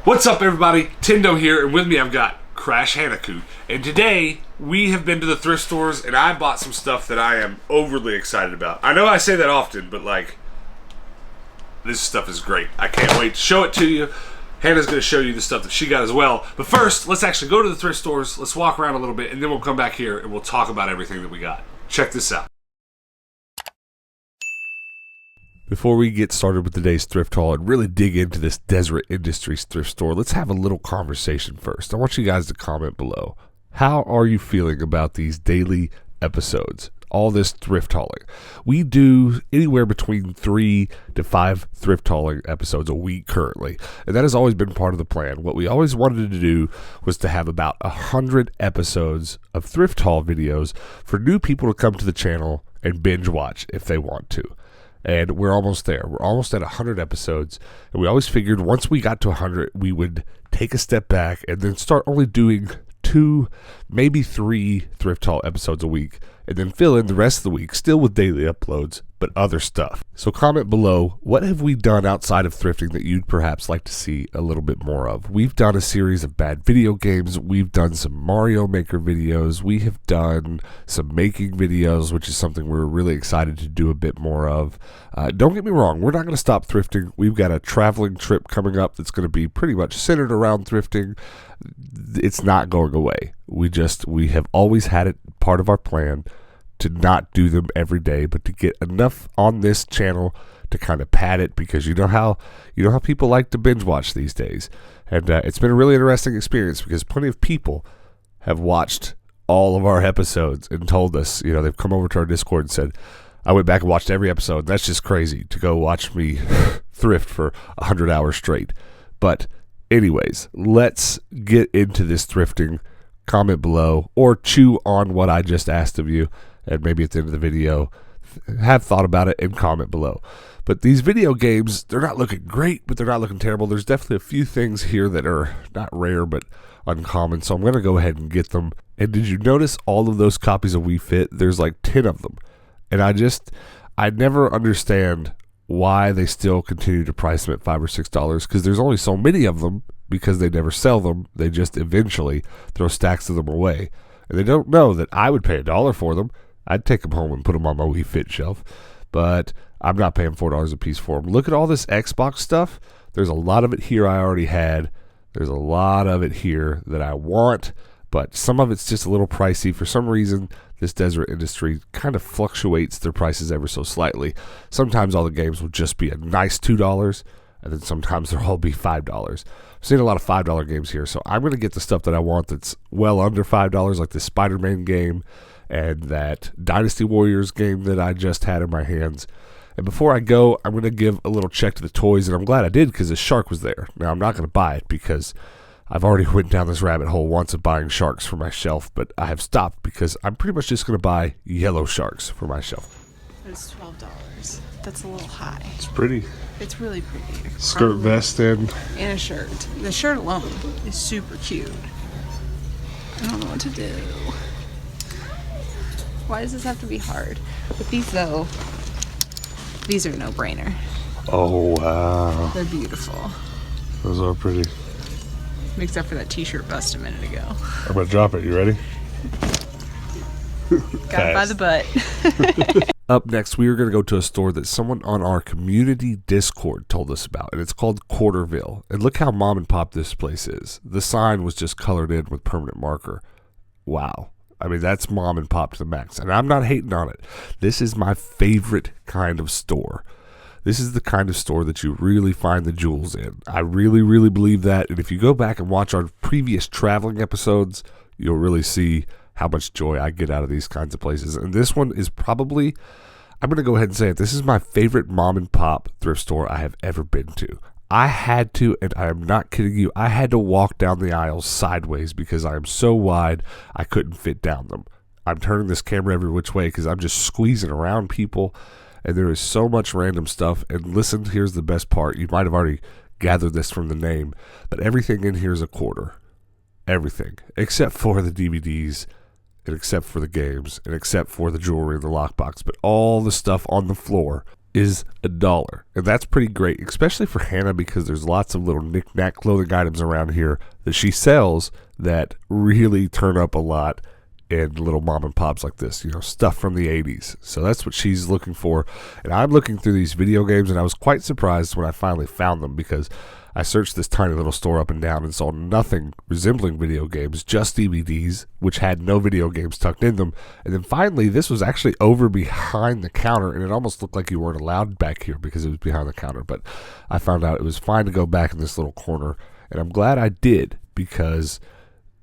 What's up, everybody? Tindo here, and with me I've got Crash Hanaku. And today we have been to the thrift stores, and I bought some stuff that I am overly excited about. I know I say that often, but this stuff is great. I can't wait to show it to you. Hannah's going to show you the stuff that she got as well. But first, let's actually go to the thrift stores. Let's walk around a little bit, and then we'll come back here and we'll talk about everything that we got. Check this out. Before we get started with today's thrift haul and really dig into this Jasper Industries thrift store, let's have a little conversation first. I want you guys to comment below. How are you feeling about these daily episodes? All this thrift hauling. We do anywhere between 3 to 5 thrift hauling episodes a week currently, and that has always been part of the plan. What we always wanted to do was to have about 100 episodes of thrift haul videos for new people to come to the channel and binge watch if they want to. And we're almost there. We're almost at 100 episodes. And we always figured once we got to 100, we would take a step back and then start only doing 2, maybe 3 thrift haul episodes a week. And then fill in the rest of the week, still with daily uploads, but other stuff. So comment below, what have we done outside of thrifting that you'd perhaps like to see a little bit more of? We've done a series of bad video games. We've done some Mario Maker videos. We have done some making videos, which is something we're really excited to do a bit more of. Don't get me wrong, we're not going to stop thrifting. We've got a traveling trip coming up that's going to be pretty much centered around thrifting. It's not going away. We have always had it part of our plan to not do them every day, but to get enough on this channel to kind of pad it, because you know how people like to binge watch these days. And it's been a really interesting experience because plenty of people have watched all of our episodes and told us, they've come over to our Discord and said, I went back and watched every episode. That's just crazy to go watch me thrift for 100 hours straight. But anyways, let's get into this thrifting. Comment below or chew on what I just asked of you, and maybe at the end of the video have thought about it and comment below. But these video games, they're not looking great, but they're not looking terrible. There's definitely a few things here that are not rare but uncommon, so I'm going to go ahead and get them. And did you notice all of those copies of Wii Fit? There's like 10 of them, and I never understand why they still continue to price them at $5 or $6, because there's only so many of them, because they never sell them. They just eventually throw stacks of them away. And they don't know that I would pay $1 for them. I'd take them home and put them on my Wii Fit shelf. But I'm not paying $4 a piece for them. Look at all this Xbox stuff. There's a lot of it here I already had. There's a lot of it here that I want. But some of it's just a little pricey. For some reason, this Jasper Industry kind of fluctuates their prices ever so slightly. Sometimes all the games will just be a nice $2. And then sometimes they'll all be $5. I've seen a lot of $5 games here, so I'm going to get the stuff that I want that's well under $5, like the Spider-Man game and that Dynasty Warriors game that I just had in my hands. And before I go, I'm going to give a little check to the toys, and I'm glad I did because the shark was there. Now, I'm not going to buy it because I've already went down this rabbit hole once of buying sharks for my shelf, but I have stopped because I'm pretty much just going to buy yellow sharks for my shelf. It's $12. That's a little high. It's pretty. It's really pretty. Skirt, vest, and a shirt. The shirt alone is super cute. I don't know what to do. Why does this have to be hard? But these, though, these are no-brainer. Oh, wow. They're beautiful. Those are pretty. Except for that t-shirt bust a minute ago. I'm going to drop it. You ready? Got it by the butt. Up next, we are going to go to a store that someone on our community Discord told us about, and it's called Ville. And look how mom and pop this place is. The sign was just colored in with permanent marker. Wow. I mean, that's mom and pop to the max, and I'm not hating on it. This is my favorite kind of store. This is the kind of store that you really find the jewels in. I really, really believe that, and if you go back and watch our previous traveling episodes, you'll really see how much joy I get out of these kinds of places. And this one is probably, I'm going to go ahead and say it, this is my favorite mom and pop thrift store I have ever been to. I had to, and I am not kidding you, I had to walk down the aisles sideways because I am so wide I couldn't fit down them. I'm turning this camera every which way because I'm just squeezing around people, and there is so much random stuff. And listen, here's the best part. You might have already gathered this from the name, but everything in here is a quarter. Everything, except for the DVDs, and except for the games, and except for the jewelry in the lockbox. But all the stuff on the floor is $1. And that's pretty great, especially for Hannah, because there's lots of little knick-knack clothing items around here that she sells that really turn up a lot in little mom and pops like this, stuff from the 80s. So that's what she's looking for. And I'm looking through these video games, and I was quite surprised when I finally found them, because I searched this tiny little store up and down and saw nothing resembling video games, just DVDs, which had no video games tucked in them. And then finally, this was actually over behind the counter, and it almost looked like you weren't allowed back here because it was behind the counter. But I found out it was fine to go back in this little corner, and I'm glad I did, because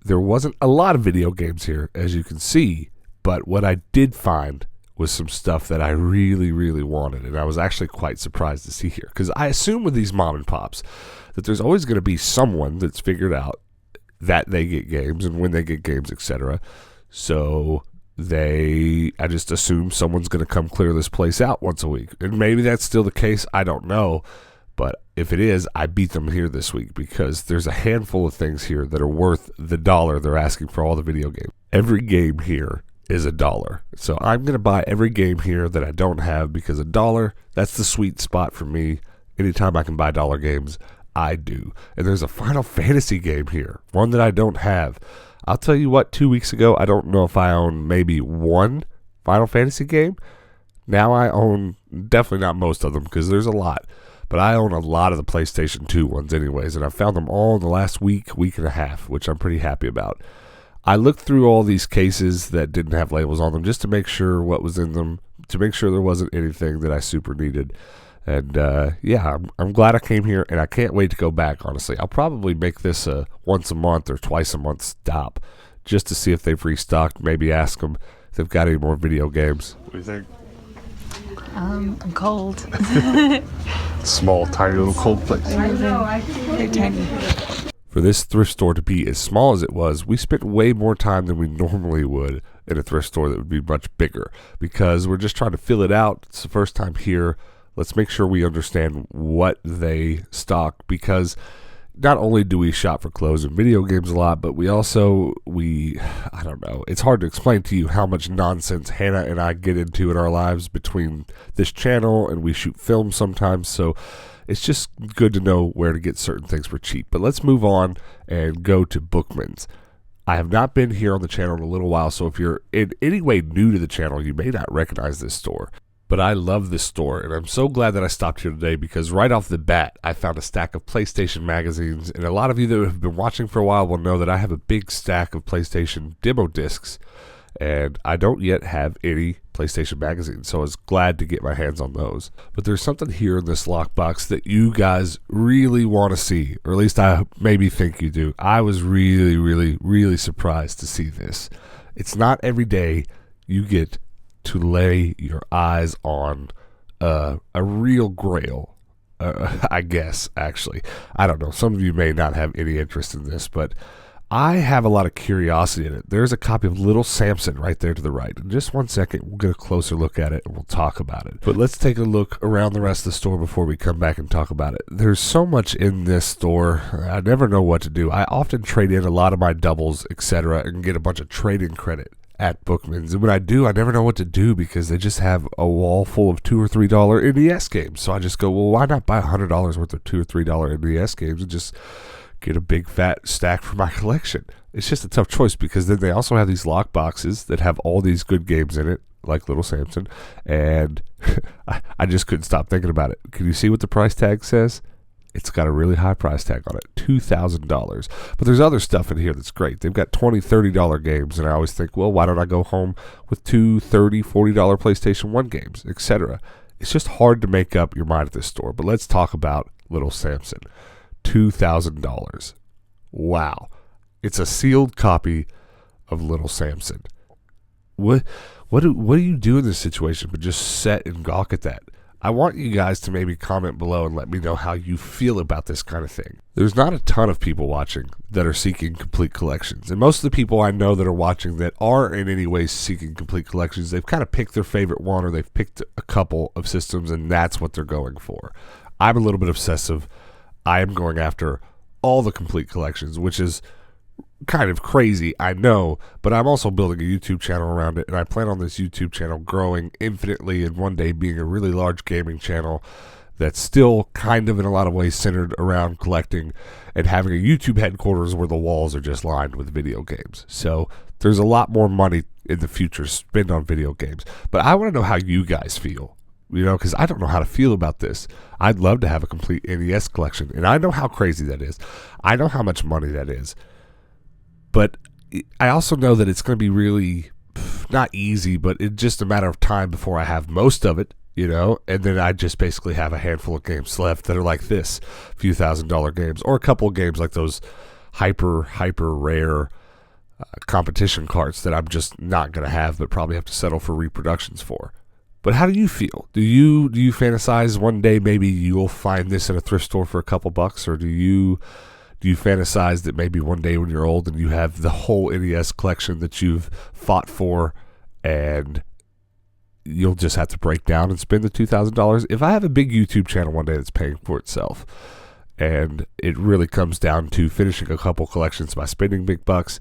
there wasn't a lot of video games here, as you can see, but what I did find was some stuff that I really, really wanted, and I was actually quite surprised to see here, because I assume with these mom and pops that there's always going to be someone that's figured out that they get games and when they get games, etc. So I just assume someone's going to come clear this place out once a week, and maybe that's still the case. I don't know. But if it is, I beat them here this week, because there's a handful of things here that are worth the $1 they're asking for all the video games. Every game here is $1. So I'm going to buy every game here that I don't have, because $1, that's the sweet spot for me. Anytime I can buy dollar games, I do. And there's a Final Fantasy game here, one that I don't have. I'll tell you what, 2 weeks ago, I don't know if I own maybe one Final Fantasy game. Now I own, definitely not most of them, because there's a lot. But I own a lot of the PlayStation 2 ones anyways, and I found them all in the last week and a half, which I'm pretty happy about. I looked through all these cases that didn't have labels on them just to make sure what was in them, to make sure there wasn't anything that I super needed. And I'm glad I came here, and I can't wait to go back, honestly. I'll probably make this a once a month or twice a month stop just to see if they've restocked, maybe ask them if they've got any more video games. What do you think? I'm cold. Small, tiny little cold place. Very tiny. For this thrift store to be as small as it was, we spent way more time than we normally would in a thrift store that would be much bigger, because we're just trying to fill it out. It's the first time here. Let's make sure we understand what they stock, because not only do we shop for clothes and video games a lot, but we also, I don't know, it's hard to explain to you how much nonsense Hannah and I get into in our lives between this channel, and we shoot films sometimes, so it's just good to know where to get certain things for cheap. But let's move on and go to Bookmans. I have not been here on the channel in a little while, so if you're in any way new to the channel, you may not recognize this store. But I love this store, and I'm so glad that I stopped here today, because right off the bat, I found a stack of PlayStation magazines, and a lot of you that have been watching for a while will know that I have a big stack of PlayStation demo discs, and I don't yet have any PlayStation magazines, so I was glad to get my hands on those. But there's something here in this lockbox that you guys really want to see, or at least I maybe think you do. I was really, really, really surprised to see this. It's not every day you get to lay your eyes on a real grail, I guess, actually. I don't know. Some of you may not have any interest in this, but I have a lot of curiosity in it. There's a copy of Little Samson right there to the right. In just 1 second, we'll get a closer look at it, and we'll talk about it. But let's take a look around the rest of the store before we come back and talk about it. There's so much in this store, I never know what to do. I often trade in a lot of my doubles, etc., and get a bunch of trade-in credit at Bookmans, and when I do, I never know what to do, because they just have a wall full of $2 or $3 NES games. So I just go, well, why not buy $100 worth of $2 or $3 NES games and just get a big fat stack for my collection? It's just a tough choice, because then they also have these lock boxes that have all these good games in it, like Little Samson, and I just couldn't stop thinking about it. Can you see what the price tag says? It's got a really high price tag on it, $2,000. But there's other stuff in here that's great. They've got $20, $30 games, and I always think, well, why don't I go home with $2, $30, $40 PlayStation 1 games, etc. It's just hard to make up your mind at this store. But let's talk about Little Samson. $2,000. Wow. It's a sealed copy of Little Samson. What do you do in this situation but just sit and gawk at that? I want you guys to maybe comment below and let me know how you feel about this kind of thing. There's not a ton of people watching that are seeking complete collections. And most of the people I know that are watching that are in any way seeking complete collections, they've kind of picked their favorite one, or they've picked a couple of systems, and that's what they're going for. I'm a little bit obsessive. I am going after all the complete collections, which is kind of crazy, I know, but I'm also building a YouTube channel around it, and I plan on this YouTube channel growing infinitely and one day being a really large gaming channel that's still kind of in a lot of ways centered around collecting and having a YouTube headquarters where the walls are just lined with video games. So there's a lot more money in the future spent on video games. But I want to know how you guys feel, because I don't know how to feel about this. I'd love to have a complete NES collection, and I know how crazy that is. I know how much money that is. But I also know that it's going to be really not easy, but it's just a matter of time before I have most of it. And then I just basically have a handful of games left that are like this, few $1,000 games, or a couple of games like those hyper rare competition cards that I'm just not going to have, but probably have to settle for reproductions for. But how do you feel? Do you fantasize one day maybe you'll find this in a thrift store for a couple bucks, or do you fantasize that maybe one day when you're old and you have the whole NES collection that you've fought for and you'll just have to break down and spend the $2,000. If I have a big YouTube channel one day that's paying for itself, and it really comes down to finishing a couple collections by spending big bucks,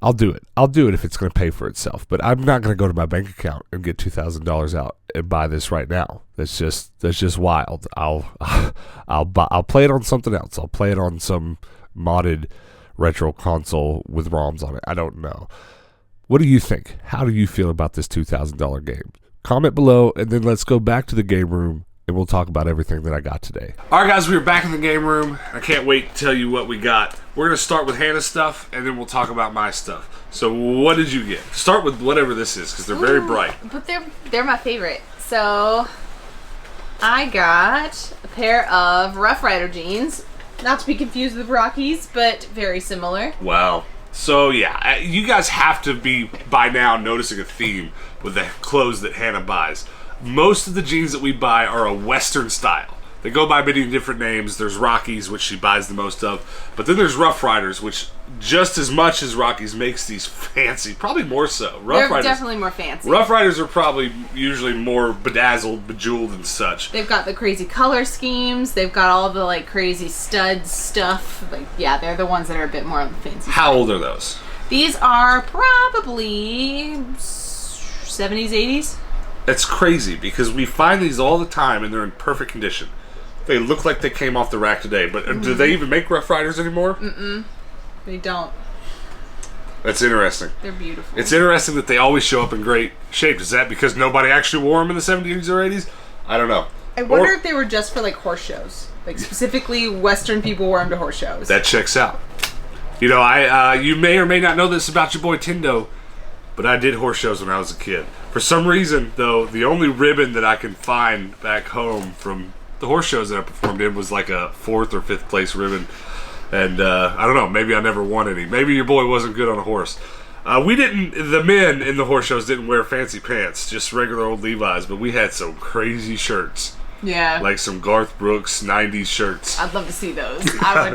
I'll do it. I'll do it if it's going to pay for itself. But I'm not going to go to my bank account and get $2,000 out and buy this right now. That's just wild. I'll play it on something else. I'll play it on some modded retro console with ROMs on it. I don't know. What do you think? How do you feel about this $2,000 game? Comment below, and then let's go back to the game room, and we'll talk about everything that I got today. All right, guys, we are back in the game room. I can't wait to tell you what we got. We're going to start with Hannah's stuff, and then we'll talk about my stuff. So what did you get? Start with whatever this is, because they're very bright. But they're my favorite. So I got a pair of Rough Rider jeans. Not to be confused with Rockies, but very similar. Wow. So yeah, you guys have to be by now noticing a theme with the clothes that Hannah buys. Most of the jeans that we buy are a Western style. They go by many different names. There's Rockies, which she buys the most of, but then there's Rough Riders, which just as much as Rockies makes these fancy, probably more so. They're definitely more fancy. Rough Riders are probably usually more bedazzled, bejeweled, and such. They've got the crazy color schemes. They've got all the like crazy stud stuff. Like, yeah, they're the ones that are a bit more on the fancy. How old are those? These are probably 70s, 80s. That's crazy because we find these all the time and they're in perfect condition. They look like they came off the rack today, but do they even make Rough Riders anymore? They don't. That's interesting. They're beautiful. It's interesting that they always show up in great shape. Is that because nobody actually wore them in the 70s or 80s? I don't know. I wonder if they were just for like horse shows. Like specifically Western people wore them to horse shows. That checks out. You know, you may or may not know this about your boy Tindo, but I did horse shows when I was a kid. For some reason, though, the only ribbon that I can find back home from the horse shows that I performed in was like a 4th or 5th place ribbon. And I don't know, maybe I never won any. Maybe your boy wasn't good on a horse. The men in the horse shows didn't wear fancy pants, just regular old Levi's, but we had some crazy shirts. Yeah. Like some Garth Brooks 90s shirts. I'd love to see those. I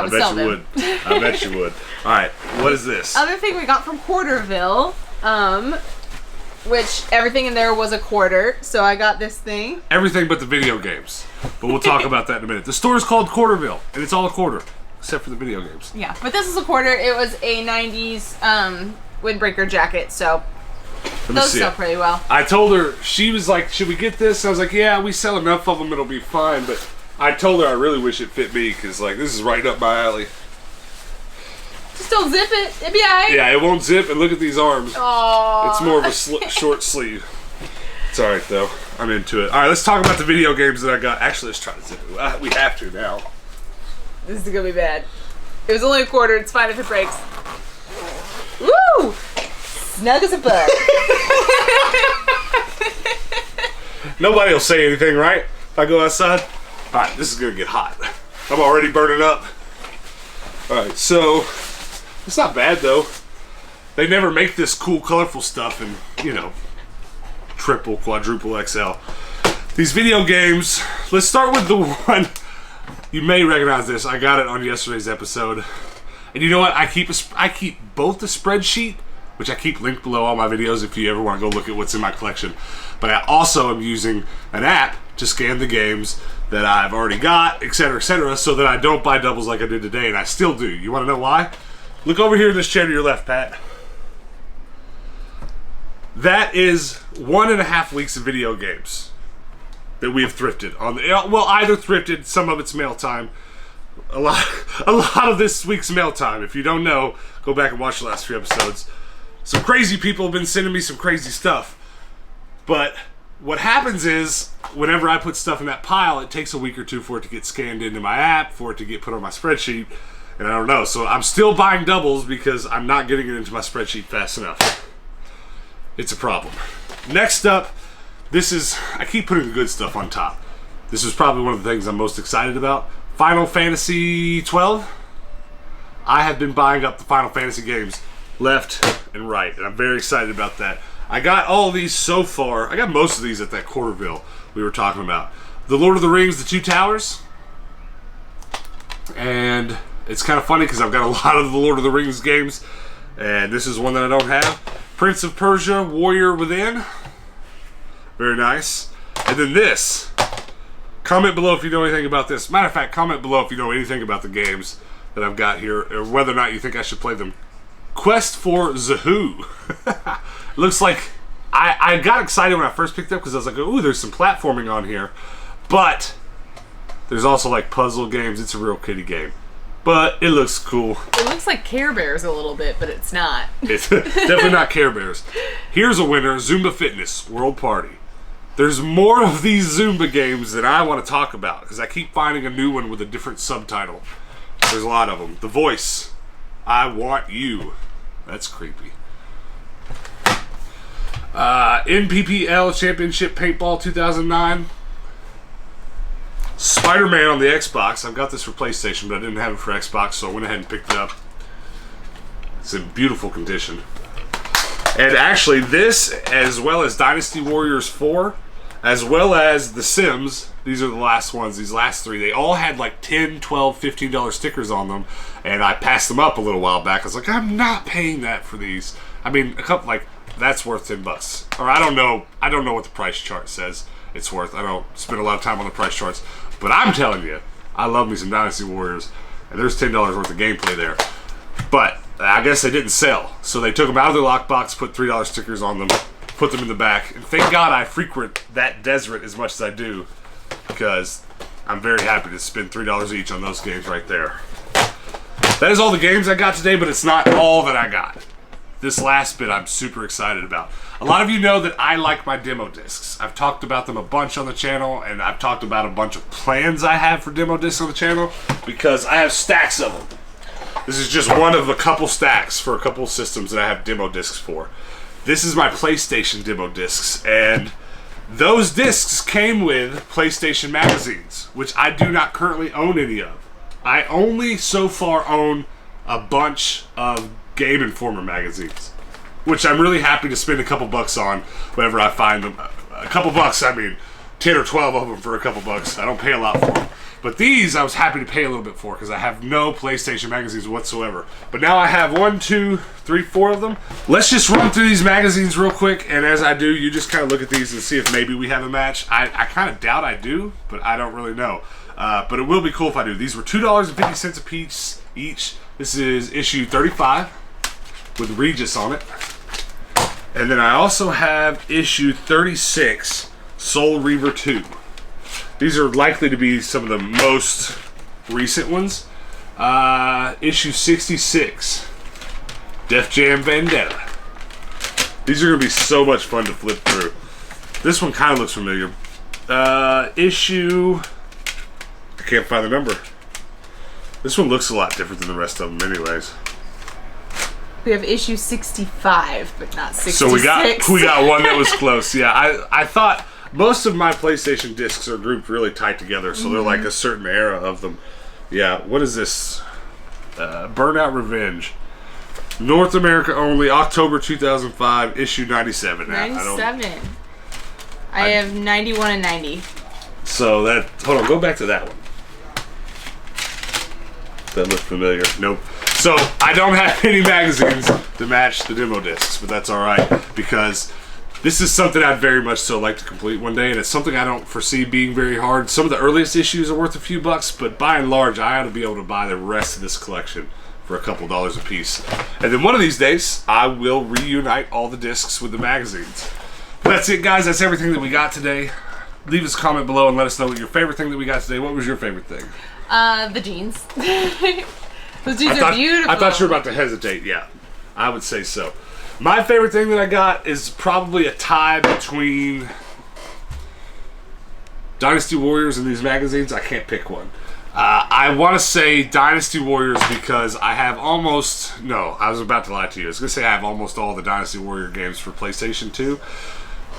would sell them. I bet you would. All right, what is this? Other thing we got from Quarterville, which everything in there was a quarter, so I got this thing. Everything but the video games. But we'll talk about that in a minute. The store is called Quarterville, and it's all a quarter, except for the video games. Yeah, but this is a quarter. It was a 90s windbreaker jacket, so those sell pretty well. I told her, she was like, should we get this? I was like, yeah, we sell enough of them, it'll be fine. But I told her I really wish it fit me, because like, this is right up my alley. Just don't zip it. It'd be alright. Yeah, it won't zip, and look at these arms. Aww. It's more of a short sleeve. It's alright, though. I'm into it. Alright, let's talk about the video games that I got. Actually, let's try to zip it. We have to now. This is gonna be bad. It was only a quarter. It's fine if it breaks. Woo! Snug as a bug. Nobody will say anything, right? If I go outside? Alright, this is gonna get hot. I'm already burning up. Alright, so it's not bad though. They never make this cool, colorful stuff in, you know, triple, quadruple XL. These video games, let's start with the one, you may recognize this. I got it on yesterday's episode. And you know what? I keep both the spreadsheet, which I keep linked below all my videos if you ever want to go look at what's in my collection. But I also am using an app to scan the games that I've already got, etc., so that I don't buy doubles like I did today, and I still do. You want to know why? Look over here in this chair to your left, Pat. That is 1.5 weeks of video games that we have thrifted on the, well, either thrifted, some of it's mail time. A lot of this week's mail time. If you don't know, go back and watch the last few episodes. Some crazy people have been sending me some crazy stuff. But what happens is, whenever I put stuff in that pile, it takes a week or two for it to get scanned into my app, for it to get put on my spreadsheet, and I don't know. So I'm still buying doubles because I'm not getting it into my spreadsheet fast enough. It's a problem. Next up, this is, I keep putting the good stuff on top. This is probably one of the things I'm most excited about. Final Fantasy 12. I have been buying up the Final Fantasy games left and right, and I'm very excited about that. I got all of these so far. I got most of these at that Quarterville we were talking about. The Lord of the Rings, The Two Towers. And it's kind of funny because I've got a lot of the Lord of the Rings games, and this is one that I don't have. Prince of Persia, Warrior Within. Very nice. And then this. Comment below if you know anything about this. Matter of fact, comment below if you know anything about the games that I've got here, or whether or not you think I should play them. Quest for Zahoo. Looks like I got excited when I first picked it up because I was like, ooh, there's some platforming on here. But there's also like puzzle games. It's a real kiddie game. But it looks cool. It looks like Care Bears a little bit, but it's not. It's definitely not Care Bears. Here's a winner, Zumba Fitness World Party. There's more of these Zumba games that I want to talk about because I keep finding a new one with a different subtitle. There's a lot of them. The Voice, I Want You. That's creepy. NPPL Championship Paintball 2009. Spider-Man on the Xbox. I've got this for PlayStation, but I didn't have it for Xbox, so I went ahead and picked it up. It's in beautiful condition. And actually, this, as well as Dynasty Warriors 4, as well as The Sims, these are the last ones, these last three, they all had like $10, $12, $15 stickers on them, and I passed them up a little while back. I was like, I'm not paying that for these. I mean, a couple, like, that's worth $10. Or I don't know what the price chart says it's worth. I don't spend a lot of time on the price charts. But I'm telling you, I love me some Dynasty Warriors, and there's $10 worth of gameplay there. But I guess they didn't sell, so they took them out of their lockbox, put $3 stickers on them, put them in the back. And thank God I frequent that desert as much as I do, because I'm very happy to spend $3 each on those games right there. That is all the games I got today, but it's not all that I got. This last bit I'm super excited about. A lot of you know that I like my demo discs. I've talked about them a bunch on the channel, and I've talked about a bunch of plans I have for demo discs on the channel, because I have stacks of them. This is just one of a couple stacks for a couple systems that I have demo discs for. This is my PlayStation demo discs, and those discs came with PlayStation magazines, which I do not currently own any of. I only so far own a bunch of Game Informer magazines, which I'm really happy to spend a couple bucks on whenever I find them. A couple bucks, I mean 10 or 12 of them for a couple bucks. I don't pay a lot for them. But these I was happy to pay a little bit for because I have no PlayStation magazines whatsoever. But now I have 1, 2, 3, 4 of them. Let's just run through these magazines real quick, and as I do, you just kind of look at these and see if maybe we have a match. I kind of doubt I do, but I don't really know. But it will be cool if I do. These were $2.50 a piece each. This is issue 35 with Regis on it. And then I also have issue 36, Soul Reaver 2. These are likely to be some of the most recent ones. Issue 66, Def Jam Vendetta. These are going to be so much fun to flip through. This one kind of looks familiar. Issue... I can't find the number. This one looks a lot different than the rest of them anyways. We have issue 65, but not 66. So we got one that was close. Yeah, I thought most of my PlayStation discs are grouped really tight together, so they're like a certain era of them. Yeah, what is this? Burnout Revenge. North America only, October 2005, issue 97. 97. I have 91 and 90. So that, hold on, go back to that one. That looks familiar. Nope. So I don't have any magazines to match the demo discs, but that's alright because this is something I'd very much so like to complete one day, and it's something I don't foresee being very hard. Some of the earliest issues are worth a few bucks, but by and large I ought to be able to buy the rest of this collection for a couple dollars a piece. And then one of these days, I will reunite all the discs with the magazines. But that's it, guys. That's everything that we got today. Leave us a comment below and let us know what your favorite thing that we got today. What was your favorite thing? The jeans. Those jeans are beautiful. I thought you were about to hesitate. Yeah, I would say so. My favorite thing that I got is probably a tie between Dynasty Warriors and these magazines. I can't pick one. I want to say Dynasty Warriors because I have almost... No, I was about to lie to you. I was going to say I have almost all the Dynasty Warrior games for PlayStation 2.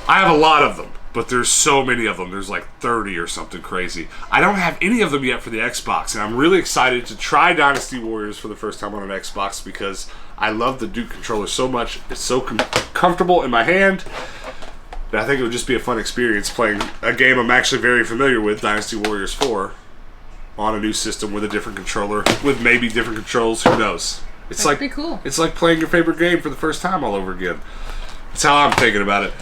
I have a lot of them, but there's so many of them. There's like 30 or something crazy. I don't have any of them yet for the Xbox, and I'm really excited to try Dynasty Warriors for the first time on an Xbox because I love the Duke controller so much. It's so comfortable in my hand. I think it would just be a fun experience playing a game I'm actually very familiar with, Dynasty Warriors 4, on a new system with a different controller, with maybe different controls. Who knows? It's That'd be cool. It's like playing your favorite game for the first time all over again. That's how I'm thinking about it.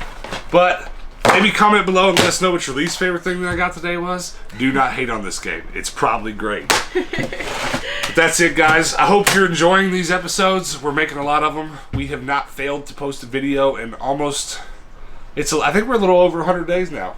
But maybe comment below and let us know what your least favorite thing that I got today was. Do not hate on this game. It's probably great. But that's it, guys. I hope you're enjoying these episodes. We're making a lot of them. We have not failed to post a video in almost... I think we're a little over 100 days now.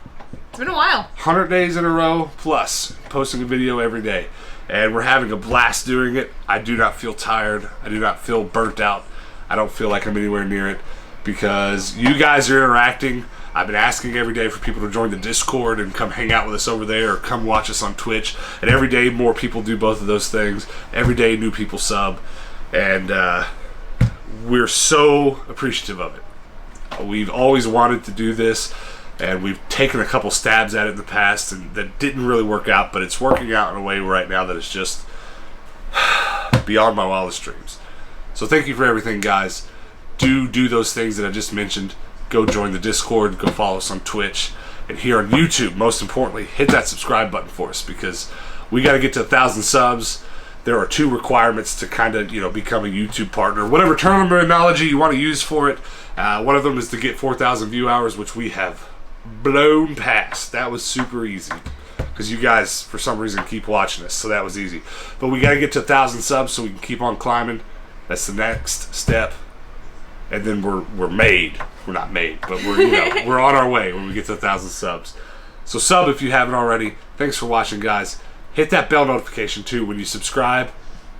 It's been a while. 100 days in a row plus, posting a video every day. And we're having a blast doing it. I do not feel tired. I do not feel burnt out. I don't feel like I'm anywhere near it because you guys are interacting. I've been asking every day for people to join the Discord and come hang out with us over there or come watch us on Twitch. And every day more people do both of those things. Every day new people sub. And we're so appreciative of it. We've always wanted to do this, and we've taken a couple stabs at it in the past, and that didn't really work out, but it's working out in a way right now that is just beyond my wildest dreams. So thank you for everything, guys. Do those things that I just mentioned. Go join the Discord, go follow us on Twitch, and here on YouTube, most importantly, hit that subscribe button for us because we got to get to 1,000 subs. There are 2 requirements to kind of, become a YouTube partner. Whatever terminology you want to use for it. One of them is to get 4,000 view hours, which we have blown past. That was super easy because you guys, for some reason, keep watching us, so that was easy. But we got to get to 1,000 subs so we can keep on climbing. That's the next step. And then we're made. We're not made, but we're on our way when we get to 1,000 subs. So sub if you haven't already. Thanks for watching, guys. Hit that bell notification too when you subscribe,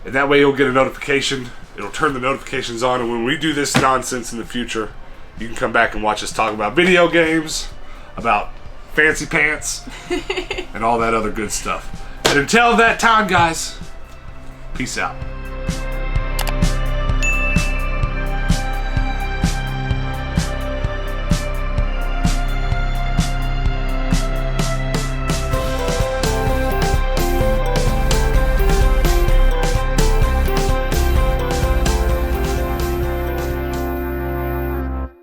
and that way you'll get a notification. It'll turn the notifications on, and when we do this nonsense in the future, you can come back and watch us talk about video games, about fancy pants, and all that other good stuff. And until that time, guys, peace out.